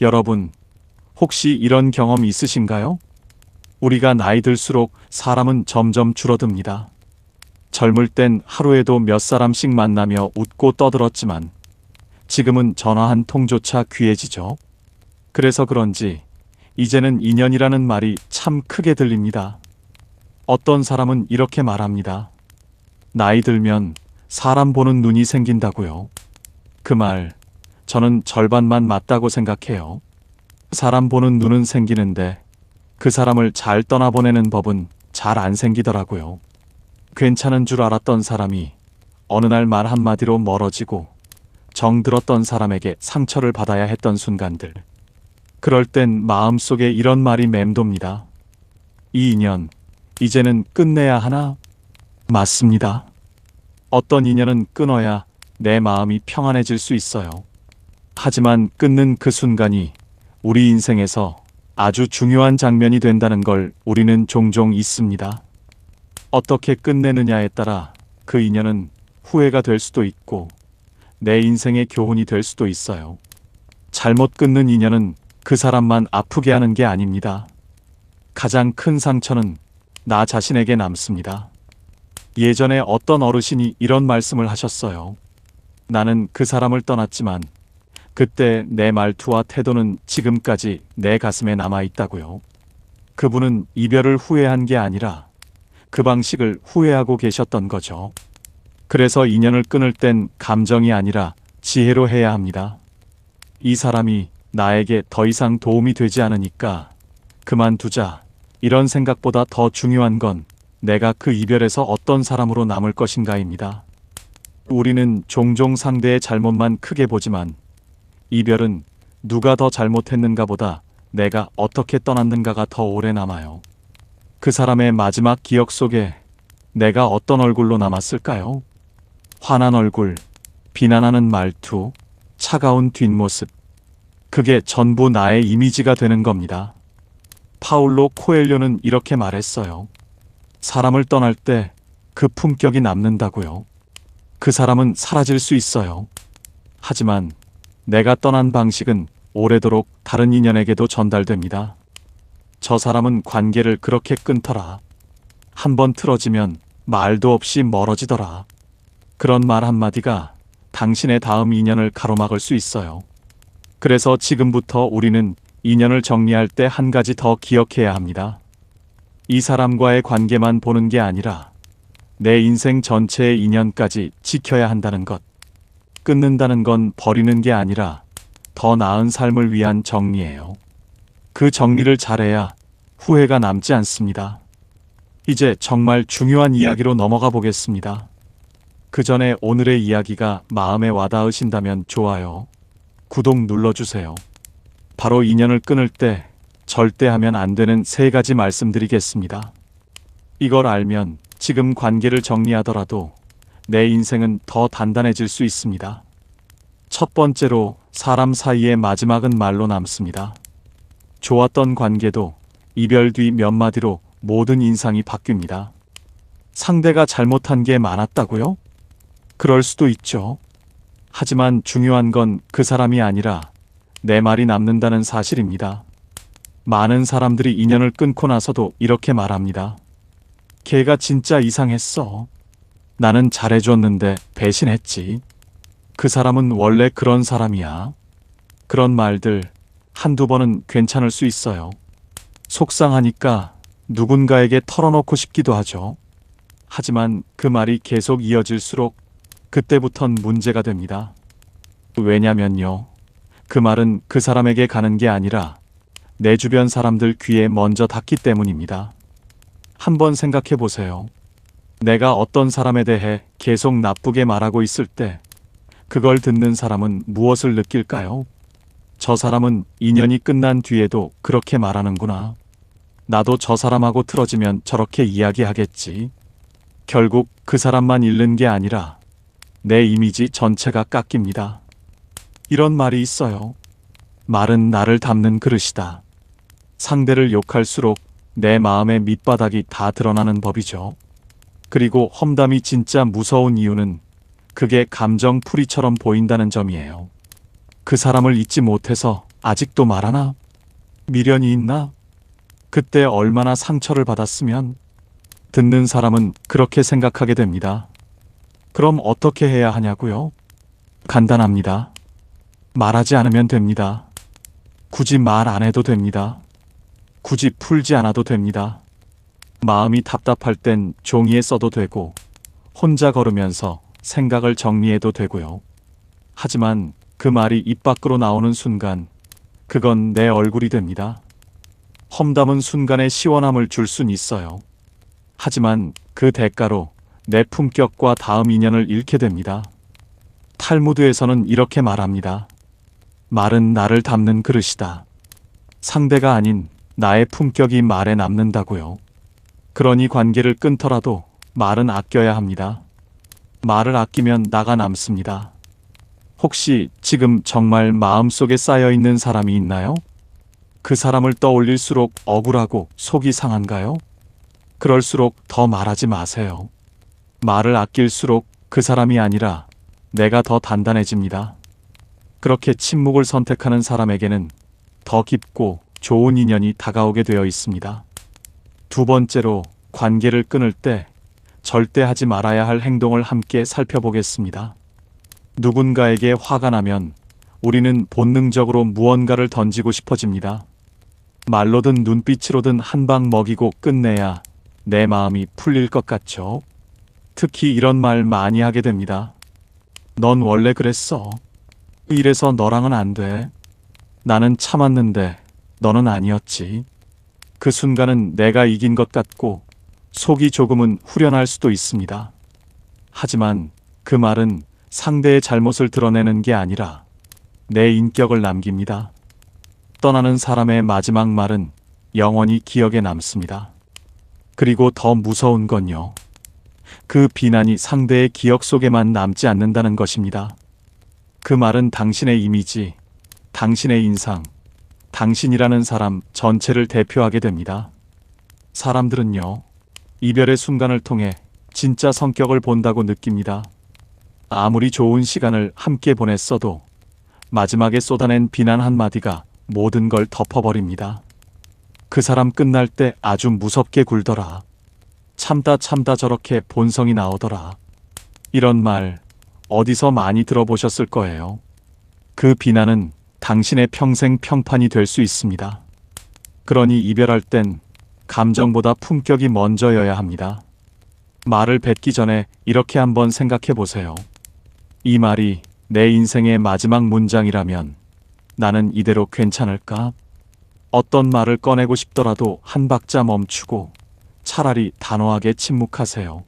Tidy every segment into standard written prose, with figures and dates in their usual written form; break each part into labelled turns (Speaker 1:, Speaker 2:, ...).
Speaker 1: 여러분, 혹시 이런 경험 있으신가요? 우리가 나이 들수록 사람은 점점 줄어듭니다. 젊을 땐 하루에도 몇 사람씩 만나며 웃고 떠들었지만 지금은 전화 한 통조차 귀해지죠. 그래서 그런지 이제는 인연이라는 말이 참 크게 들립니다. 어떤 사람은 이렇게 말합니다. 나이 들면 사람 보는 눈이 생긴다고요. 그 말, 저는 절반만 맞다고 생각해요. 사람 보는 눈은 생기는데 그 사람을 잘 떠나보내는 법은 잘 안 생기더라고요. 괜찮은 줄 알았던 사람이 어느 날 말 한마디로 멀어지고 정 들었던 사람에게 상처를 받아야 했던 순간들. 그럴 땐 마음속에 이런 말이 맴돕니다. 이 인연, 이제는 끝내야 하나? 맞습니다. 어떤 인연은 끊어야 내 마음이 평안해질 수 있어요. 하지만 끊는 그 순간이 우리 인생에서 아주 중요한 장면이 된다는 걸 우리는 종종 잊습니다. 어떻게 끝내느냐에 따라 그 인연은 후회가 될 수도 있고 내 인생의 교훈이 될 수도 있어요. 잘못 끊는 인연은 그 사람만 아프게 하는 게 아닙니다. 가장 큰 상처는 나 자신에게 남습니다. 예전에 어떤 어르신이 이런 말씀을 하셨어요. 나는 그 사람을 떠났지만 그때 내 말투와 태도는 지금까지 내 가슴에 남아있다고요. 그분은 이별을 후회한 게 아니라 그 방식을 후회하고 계셨던 거죠. 그래서 인연을 끊을 땐 감정이 아니라 지혜로 해야 합니다. 이 사람이 나에게 더 이상 도움이 되지 않으니까 그만두자. 이런 생각보다 더 중요한 건 내가 그 이별에서 어떤 사람으로 남을 것인가입니다. 우리는 종종 상대의 잘못만 크게 보지만 이별은 누가 더 잘못했는가 보다 내가 어떻게 떠났는가가 더 오래 남아요. 그 사람의 마지막 기억 속에 내가 어떤 얼굴로 남았을까요? 화난 얼굴, 비난하는 말투, 차가운 뒷모습. 그게 전부 나의 이미지가 되는 겁니다. 파울로 코엘료는 이렇게 말했어요. 사람을 떠날 때 그 품격이 남는다고요. 그 사람은 사라질 수 있어요. 하지만 내가 떠난 방식은 오래도록 다른 인연에게도 전달됩니다. 저 사람은 관계를 그렇게 끊더라. 한번 틀어지면 말도 없이 멀어지더라. 그런 말 한마디가 당신의 다음 인연을 가로막을 수 있어요. 그래서 지금부터 우리는 인연을 정리할 때 한 가지 더 기억해야 합니다. 이 사람과의 관계만 보는 게 아니라 내 인생 전체의 인연까지 지켜야 한다는 것. 끊는다는 건 버리는 게 아니라 더 나은 삶을 위한 정리예요. 그 정리를 잘해야 후회가 남지 않습니다. 이제 정말 중요한 이야기로 넘어가 보겠습니다. 그 전에 오늘의 이야기가 마음에 와닿으신다면 좋아요, 구독 눌러주세요. 바로 인연을 끊을 때 절대 하면 안 되는 3가지 말씀드리겠습니다. 이걸 알면 지금 관계를 정리하더라도 내 인생은 더 단단해질 수 있습니다. 첫 번째로, 사람 사이의 마지막은 말로 남습니다. 좋았던 관계도 이별 뒤 몇 마디로 모든 인상이 바뀝니다. 상대가 잘못한 게 많았다고요? 그럴 수도 있죠. 하지만 중요한 건 그 사람이 아니라 내 말이 남는다는 사실입니다. 많은 사람들이 인연을 끊고 나서도 이렇게 말합니다. 걔가 진짜 이상했어. 나는 잘해줬는데 배신했지. 그 사람은 원래 그런 사람이야. 그런 말들 한두 번은 괜찮을 수 있어요. 속상하니까 누군가에게 털어놓고 싶기도 하죠. 하지만 그 말이 계속 이어질수록 그때부턴 문제가 됩니다. 왜냐면요, 그 말은 그 사람에게 가는 게 아니라 내 주변 사람들 귀에 먼저 닿기 때문입니다. 한번 생각해 보세요. 내가 어떤 사람에 대해 계속 나쁘게 말하고 있을 때 그걸 듣는 사람은 무엇을 느낄까요? 저 사람은 인연이 끝난 뒤에도 그렇게 말하는구나. 나도 저 사람하고 틀어지면 저렇게 이야기하겠지. 결국 그 사람만 잃는 게 아니라 내 이미지 전체가 깎입니다. 이런 말이 있어요. 말은 나를 담는 그릇이다. 상대를 욕할수록 내 마음의 밑바닥이 다 드러나는 법이죠. 그리고 험담이 진짜 무서운 이유는 그게 감정풀이처럼 보인다는 점이에요. 그 사람을 잊지 못해서 아직도 말하나? 미련이 있나? 그때 얼마나 상처를 받았으면. 듣는 사람은 그렇게 생각하게 됩니다. 그럼 어떻게 해야 하냐고요? 간단합니다. 말하지 않으면 됩니다. 굳이 말 안 해도 됩니다. 굳이 풀지 않아도 됩니다. 마음이 답답할 땐 종이에 써도 되고, 혼자 걸으면서 생각을 정리해도 되고요. 하지만 그 말이 입 밖으로 나오는 순간, 그건 내 얼굴이 됩니다. 험담은 순간에 시원함을 줄 순 있어요. 하지만 그 대가로 내 품격과 다음 인연을 잃게 됩니다. 탈무드에서는 이렇게 말합니다. 말은 나를 담는 그릇이다. 상대가 아닌 나의 품격이 말에 남는다고요. 그러니 관계를 끊더라도 말은 아껴야 합니다. 말을 아끼면 나가 남습니다. 혹시 지금 정말 마음속에 쌓여있는 사람이 있나요? 그 사람을 떠올릴수록 억울하고 속이 상한가요? 그럴수록 더 말하지 마세요. 말을 아낄수록 그 사람이 아니라 내가 더 단단해집니다. 그렇게 침묵을 선택하는 사람에게는 더 깊고 좋은 인연이 다가오게 되어 있습니다. 두 번째로, 관계를 끊을 때 절대 하지 말아야 할 행동을 함께 살펴보겠습니다. 누군가에게 화가 나면 우리는 본능적으로 무언가를 던지고 싶어집니다. 말로든 눈빛으로든 한 방 먹이고 끝내야 내 마음이 풀릴 것 같죠? 특히 이런 말 많이 하게 됩니다. 넌 원래 그랬어. 이래서 너랑은 안 돼. 나는 참았는데 너는 아니었지. 그 순간은 내가 이긴 것 같고 속이 조금은 후련할 수도 있습니다. 하지만 그 말은 상대의 잘못을 드러내는 게 아니라 내 인격을 남깁니다. 떠나는 사람의 마지막 말은 영원히 기억에 남습니다. 그리고 더 무서운 건요. 그 비난이 상대의 기억 속에만 남지 않는다는 것입니다. 그 말은 당신의 이미지, 당신의 인상, 당신이라는 사람 전체를 대표하게 됩니다. 사람들은요, 이별의 순간을 통해 진짜 성격을 본다고 느낍니다. 아무리 좋은 시간을 함께 보냈어도 마지막에 쏟아낸 비난 한마디가 모든 걸 덮어버립니다. 그 사람 끝날 때 아주 무섭게 굴더라. 참다 저렇게 본성이 나오더라. 이런 말 어디서 많이 들어보셨을 거예요. 그 비난은 당신의 평생 평판이 될 수 있습니다. 그러니 이별할 땐 감정보다 품격이 먼저여야 합니다. 말을 뱉기 전에 이렇게 한번 생각해 보세요. 이 말이 내 인생의 마지막 문장이라면 나는 이대로 괜찮을까? 어떤 말을 꺼내고 싶더라도 한 박자 멈추고 차라리 단호하게 침묵하세요.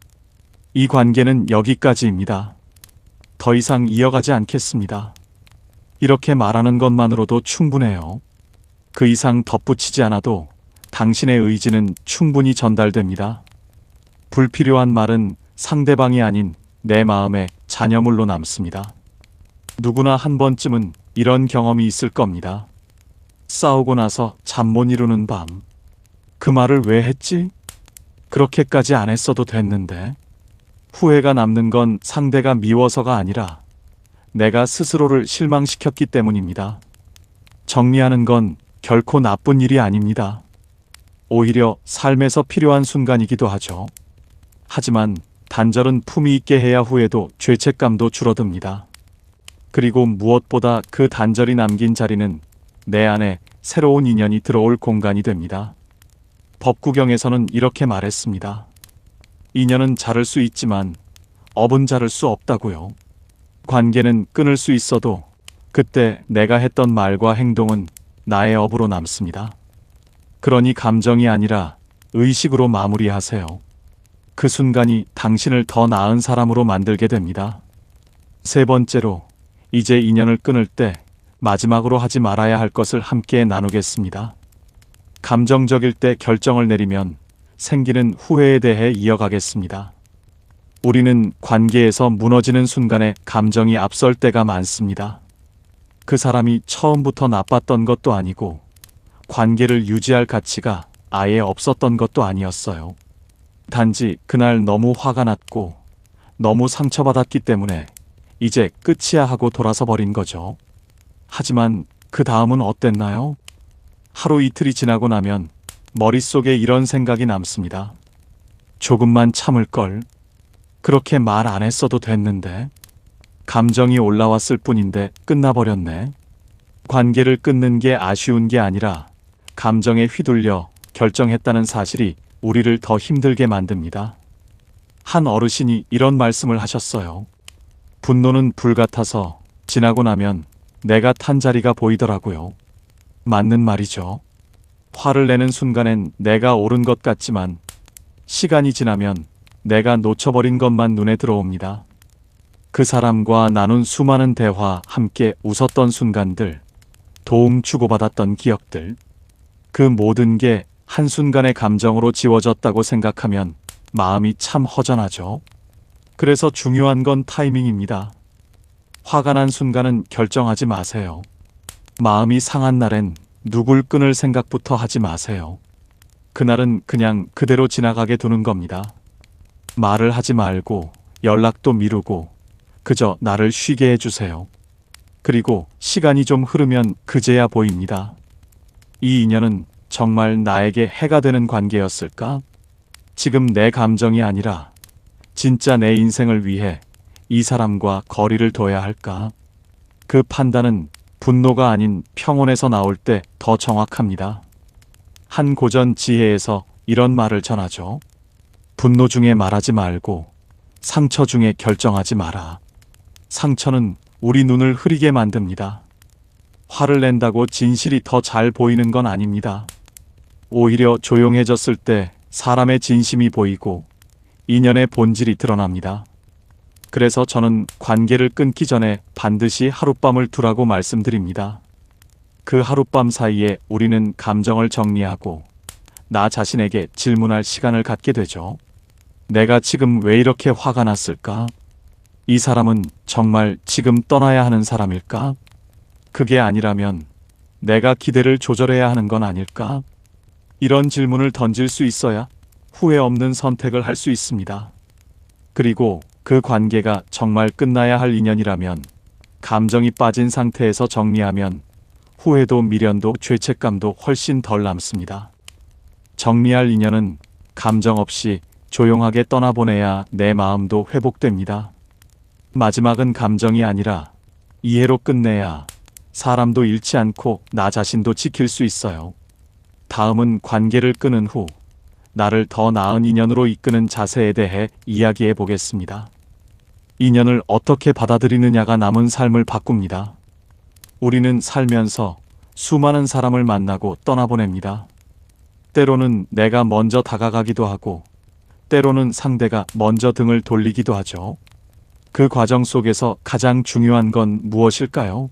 Speaker 1: 이 관계는 여기까지입니다. 더 이상 이어가지 않겠습니다. 이렇게 말하는 것만으로도 충분해요. 그 이상 덧붙이지 않아도 당신의 의지는 충분히 전달됩니다. 불필요한 말은 상대방이 아닌 내 마음에 잔여물로 남습니다. 누구나 한 번쯤은 이런 경험이 있을 겁니다. 싸우고 나서 잠 못 이루는 밤. 그 말을 왜 했지? 그렇게까지 안 했어도 됐는데. 후회가 남는 건 상대가 미워서가 아니라 내가 스스로를 실망시켰기 때문입니다. 정리하는 건 결코 나쁜 일이 아닙니다. 오히려 삶에서 필요한 순간이기도 하죠. 하지만 단절은 품위 있게 해야 후회도 죄책감도 줄어듭니다. 그리고 무엇보다 그 단절이 남긴 자리는 내 안에 새로운 인연이 들어올 공간이 됩니다. 법구경에서는 이렇게 말했습니다. 인연은 자를 수 있지만 업은 자를 수 없다고요. 관계는 끊을 수 있어도 그때 내가 했던 말과 행동은 나의 업으로 남습니다. 그러니 감정이 아니라 의식으로 마무리하세요. 그 순간이 당신을 더 나은 사람으로 만들게 됩니다. 세 번째로, 이제 인연을 끊을 때 마지막으로 하지 말아야 할 것을 함께 나누겠습니다. 감정적일 때 결정을 내리면 생기는 후회에 대해 이어가겠습니다. 우리는 관계에서 무너지는 순간에 감정이 앞설 때가 많습니다. 그 사람이 처음부터 나빴던 것도 아니고 관계를 유지할 가치가 아예 없었던 것도 아니었어요. 단지 그날 너무 화가 났고 너무 상처받았기 때문에 이제 끝이야 하고 돌아서 버린 거죠. 하지만 그 다음은 어땠나요? 하루 이틀이 지나고 나면 머릿속에 이런 생각이 남습니다. 조금만 참을 걸. 그렇게 말 안 했어도 됐는데. 감정이 올라왔을 뿐인데 끝나버렸네. 관계를 끊는 게 아쉬운 게 아니라 감정에 휘둘려 결정했다는 사실이 우리를 더 힘들게 만듭니다. 한 어르신이 이런 말씀을 하셨어요. 분노는 불 같아서 지나고 나면 내가 탄 자리가 보이더라고요. 맞는 말이죠. 화를 내는 순간엔 내가 옳은 것 같지만 시간이 지나면 내가 놓쳐버린 것만 눈에 들어옵니다. 그 사람과 나눈 수많은 대화, 함께 웃었던 순간들, 도움 주고받았던 기억들, 그 모든 게 한순간의 감정으로 지워졌다고 생각하면 마음이 참 허전하죠. 그래서 중요한 건 타이밍입니다. 화가 난 순간은 결정하지 마세요. 마음이 상한 날엔 누굴 끊을 생각부터 하지 마세요. 그날은 그냥 그대로 지나가게 두는 겁니다. 말을 하지 말고 연락도 미루고 그저 나를 쉬게 해주세요. 그리고 시간이 좀 흐르면 그제야 보입니다. 이 인연은 정말 나에게 해가 되는 관계였을까? 지금 내 감정이 아니라 진짜 내 인생을 위해 이 사람과 거리를 둬야 할까? 그 판단은 분노가 아닌 평온에서 나올 때 더 정확합니다. 한 고전 지혜에서 이런 말을 전하죠. 분노 중에 말하지 말고 상처 중에 결정하지 마라. 상처는 우리 눈을 흐리게 만듭니다. 화를 낸다고 진실이 더 잘 보이는 건 아닙니다. 오히려 조용해졌을 때 사람의 진심이 보이고 인연의 본질이 드러납니다. 그래서 저는 관계를 끊기 전에 반드시 하룻밤을 두라고 말씀드립니다. 그 하룻밤 사이에 우리는 감정을 정리하고 나 자신에게 질문할 시간을 갖게 되죠. 내가 지금 왜 이렇게 화가 났을까? 이 사람은 정말 지금 떠나야 하는 사람일까? 그게 아니라면 내가 기대를 조절해야 하는 건 아닐까? 이런 질문을 던질 수 있어야 후회 없는 선택을 할 수 있습니다. 그리고 그 관계가 정말 끝나야 할 인연이라면 감정이 빠진 상태에서 정리하면 후회도 미련도 죄책감도 훨씬 덜 남습니다. 정리할 인연은 감정 없이 조용하게 떠나보내야 내 마음도 회복됩니다. 마지막은 감정이 아니라 이해로 끝내야 사람도 잃지 않고 나 자신도 지킬 수 있어요. 다음은 관계를 끊은 후 나를 더 나은 인연으로 이끄는 자세에 대해 이야기해 보겠습니다. 인연을 어떻게 받아들이느냐가 남은 삶을 바꿉니다. 우리는 살면서 수많은 사람을 만나고 떠나보냅니다. 때로는 내가 먼저 다가가기도 하고 때로는 상대가 먼저 등을 돌리기도 하죠. 그 과정 속에서 가장 중요한 건 무엇일까요?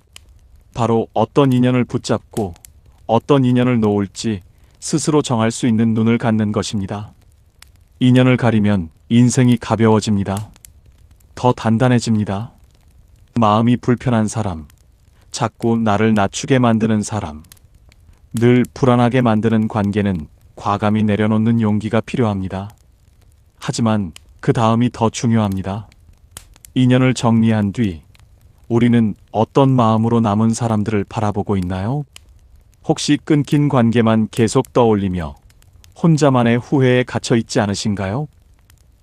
Speaker 1: 바로 어떤 인연을 붙잡고 어떤 인연을 놓을지 스스로 정할 수 있는 눈을 갖는 것입니다. 인연을 가리면 인생이 가벼워집니다. 더 단단해집니다. 마음이 불편한 사람, 자꾸 나를 낮추게 만드는 사람, 늘 불안하게 만드는 관계는 과감히 내려놓는 용기가 필요합니다. 하지만 그 다음이 더 중요합니다. 인연을 정리한 뒤 우리는 어떤 마음으로 남은 사람들을 바라보고 있나요? 혹시 끊긴 관계만 계속 떠올리며 혼자만의 후회에 갇혀 있지 않으신가요?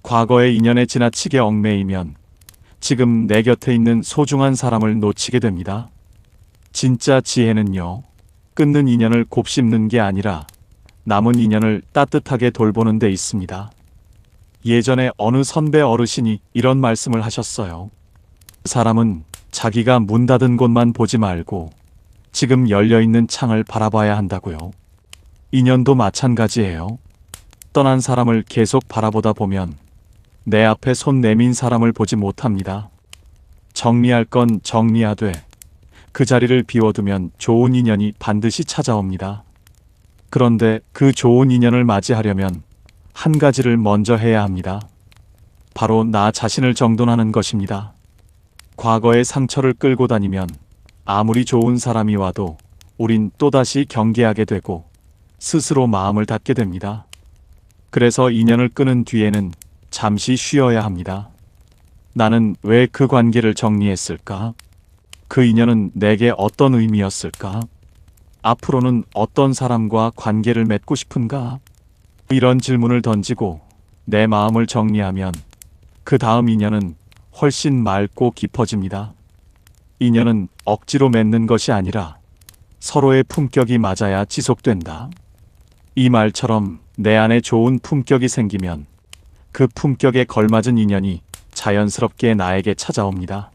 Speaker 1: 과거의 인연에 지나치게 얽매이면 지금 내 곁에 있는 소중한 사람을 놓치게 됩니다. 진짜 지혜는요, 끊는 인연을 곱씹는 게 아니라 남은 인연을 따뜻하게 돌보는 데 있습니다. 예전에 어느 선배 어르신이 이런 말씀을 하셨어요. 사람은 자기가 문 닫은 곳만 보지 말고 지금 열려있는 창을 바라봐야 한다고요. 인연도 마찬가지예요. 떠난 사람을 계속 바라보다 보면 내 앞에 손 내민 사람을 보지 못합니다. 정리할 건 정리하되 그 자리를 비워두면 좋은 인연이 반드시 찾아옵니다. 그런데 그 좋은 인연을 맞이하려면 한 가지를 먼저 해야 합니다. 바로 나 자신을 정돈하는 것입니다. 과거의 상처를 끌고 다니면 아무리 좋은 사람이 와도 우린 또다시 경계하게 되고 스스로 마음을 닫게 됩니다. 그래서 인연을 끊은 뒤에는 잠시 쉬어야 합니다. 나는 왜 그 관계를 정리했을까? 그 인연은 내게 어떤 의미였을까? 앞으로는 어떤 사람과 관계를 맺고 싶은가? 이런 질문을 던지고 내 마음을 정리하면 그 다음 인연은 훨씬 맑고 깊어집니다. 인연은 억지로 맺는 것이 아니라 서로의 품격이 맞아야 지속된다. 이 말처럼 내 안에 좋은 품격이 생기면 그 품격에 걸맞은 인연이 자연스럽게 나에게 찾아옵니다.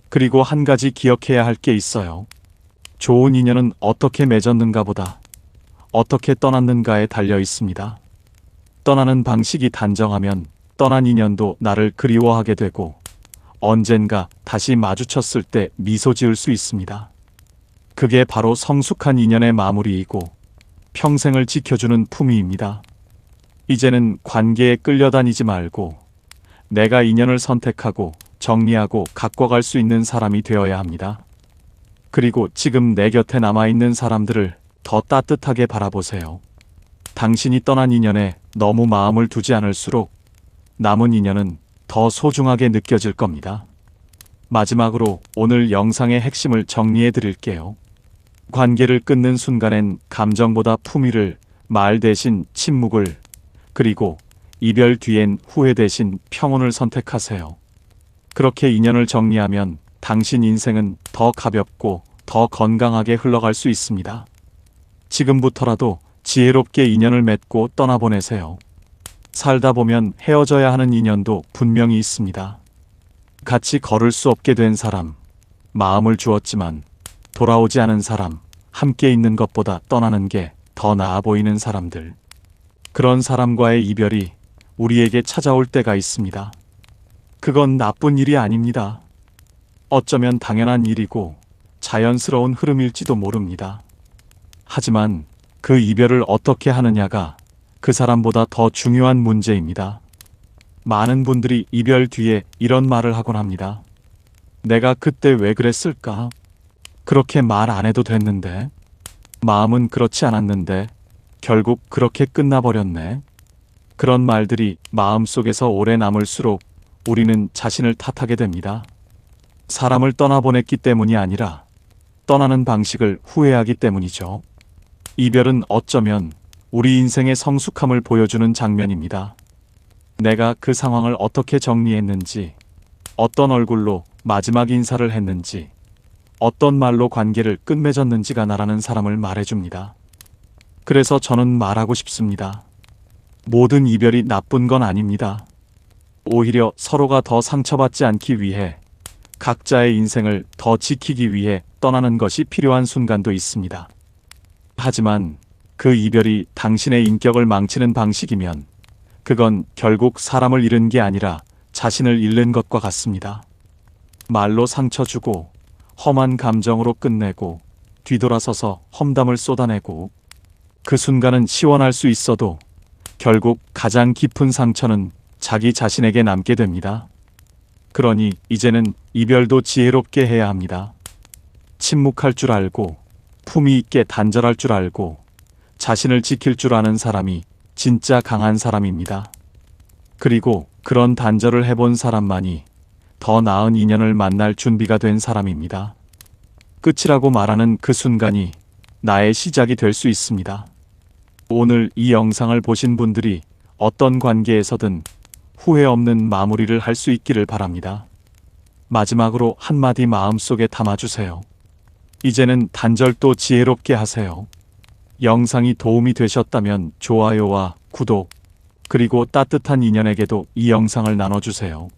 Speaker 1: 그리고 한 가지 기억해야 할 게 있어요. 좋은 인연은 어떻게 맺었는가 보다 어떻게 떠났는가에 달려 있습니다. 떠나는 방식이 단정하면 떠난 인연도 나를 그리워하게 되고 언젠가 다시 마주쳤을 때 미소 지을 수 있습니다. 그게 바로 성숙한 인연의 마무리이고 평생을 지켜주는 품위입니다. 이제는 관계에 끌려다니지 말고 내가 인연을 선택하고 정리하고 갖고 갈 수 있는 사람이 되어야 합니다. 그리고 지금 내 곁에 남아있는 사람들을 더 따뜻하게 바라보세요. 당신이 떠난 인연에 너무 마음을 두지 않을수록 남은 인연은 더 소중하게 느껴질 겁니다. 마지막으로 오늘 영상의 핵심을 정리해 드릴게요. 관계를 끊는 순간엔 감정보다 품위를, 말 대신 침묵을, 그리고 이별 뒤엔 후회 대신 평온을 선택하세요. 그렇게 인연을 정리하면 당신 인생은 더 가볍고 더 건강하게 흘러갈 수 있습니다. 지금부터라도 지혜롭게 인연을 맺고 떠나보내세요. 살다 보면 헤어져야 하는 인연도 분명히 있습니다. 같이 걸을 수 없게 된 사람, 마음을 주었지만 돌아오지 않은 사람, 함께 있는 것보다 떠나는 게 더 나아 보이는 사람들. 그런 사람과의 이별이 우리에게 찾아올 때가 있습니다. 그건 나쁜 일이 아닙니다. 어쩌면 당연한 일이고 자연스러운 흐름일지도 모릅니다. 하지만 그 이별을 어떻게 하느냐가 그 사람보다 더 중요한 문제입니다. 많은 분들이 이별 뒤에 이런 말을 하곤 합니다. 내가 그때 왜 그랬을까? 그렇게 말 안 해도 됐는데. 마음은 그렇지 않았는데. 결국 그렇게 끝나버렸네. 그런 말들이 마음속에서 오래 남을수록 우리는 자신을 탓하게 됩니다. 사람을 떠나보냈기 때문이 아니라 떠나는 방식을 후회하기 때문이죠. 이별은 어쩌면 우리 인생의 성숙함을 보여주는 장면입니다. 내가 그 상황을 어떻게 정리했는지, 어떤 얼굴로 마지막 인사를 했는지, 어떤 말로 관계를 끝맺었는지가 나라는 사람을 말해줍니다. 그래서 저는 말하고 싶습니다. 모든 이별이 나쁜 건 아닙니다. 오히려 서로가 더 상처받지 않기 위해 각자의 인생을 더 지키기 위해 떠나는 것이 필요한 순간도 있습니다. 하지만 그 이별이 당신의 인격을 망치는 방식이면 그건 결국 사람을 잃은 게 아니라 자신을 잃는 것과 같습니다. 말로 상처 주고 험한 감정으로 끝내고 뒤돌아서서 험담을 쏟아내고 그 순간은 시원할 수 있어도 결국 가장 깊은 상처는 자기 자신에게 남게 됩니다. 그러니 이제는 이별도 지혜롭게 해야 합니다. 침묵할 줄 알고 품위 있게 단절할 줄 알고 자신을 지킬 줄 아는 사람이 진짜 강한 사람입니다. 그리고 그런 단절을 해본 사람만이 더 나은 인연을 만날 준비가 된 사람입니다. 끝이라고 말하는 그 순간이 나의 시작이 될 수 있습니다. 오늘 이 영상을 보신 분들이 어떤 관계에서든 후회 없는 마무리를 할 수 있기를 바랍니다. 마지막으로 한마디 마음속에 담아주세요. 이제는 단절도 지혜롭게 하세요. 영상이 도움이 되셨다면 좋아요와 구독, 그리고 따뜻한 인연에게도 이 영상을 나눠주세요.